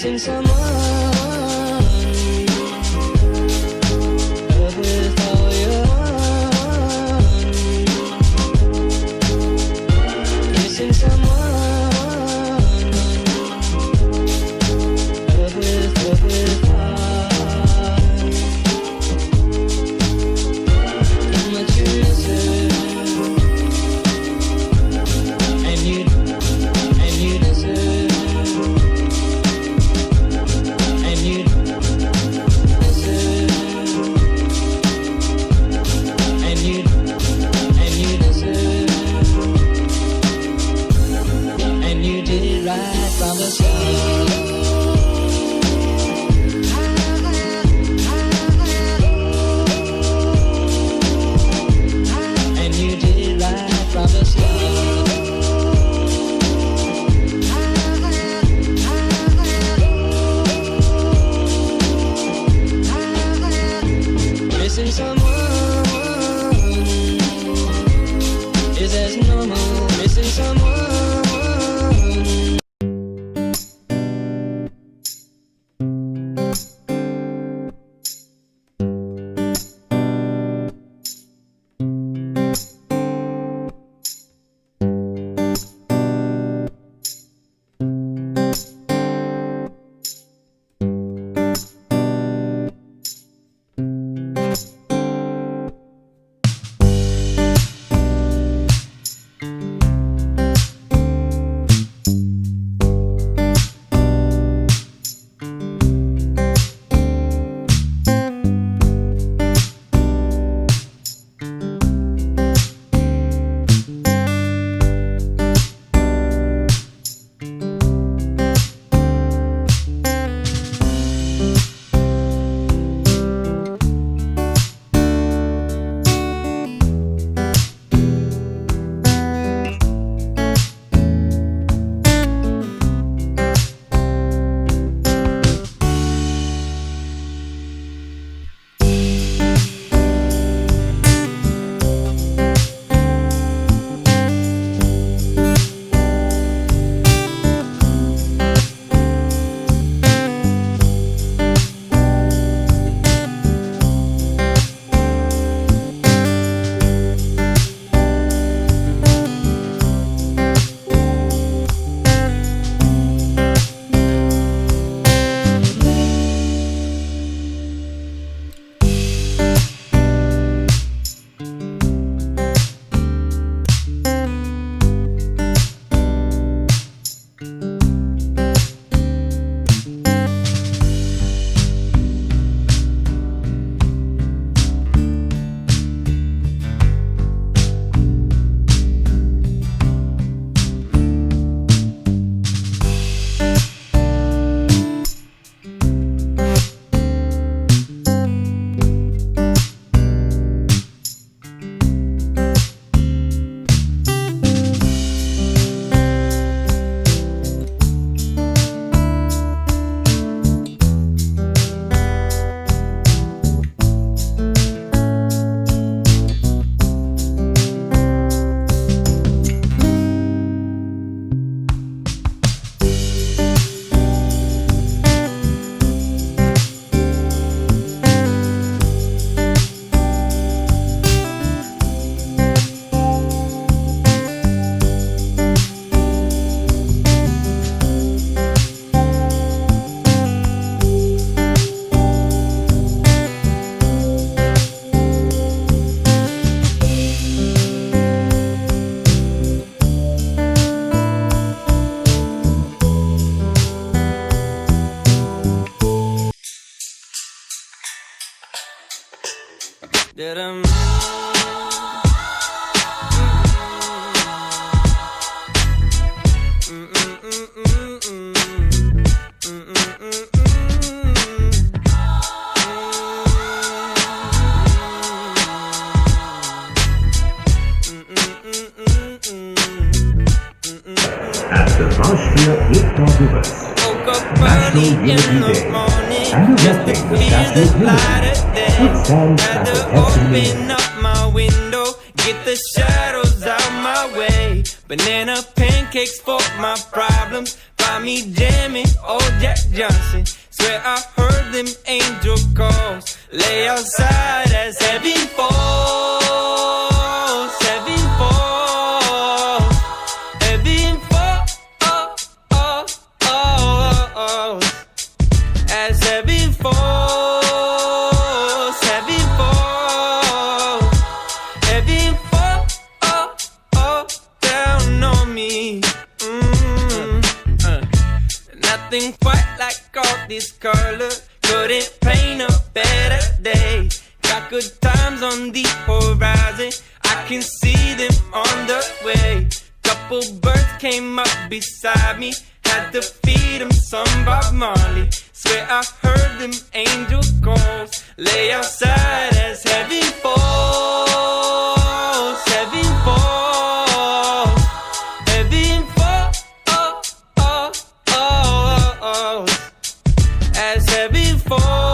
missing someone. Love with all your heart. Missing someone. Love with heart. How much you miss her. And you deserve. From the start, and you did right from the start. Missing someone is as normal. Missing someone. that I'm Rashtriya Ekta Divas, National Unity Day, and arresting the Statue of Unity. It stands as a testimony. Open up my window, get the shadows out my way. Banana pancakes for my problems, Got me jamming, oh Jack Johnson. Swear I heard them angel calls. Lay outside as heaven falls, heaven falls, heaven falls, as heaven falls, heaven falls, heaven falls down on me. Nothing quite like all this color. Couldn't paint a better day. Got good times on the horizon. I can see them on the way. Couple birds came up beside me. Had to feed them some Bob Marley. Swear I heard them angel calls. Lay outside as heaven falls, heaven falls, heaven falls, as heaven falls.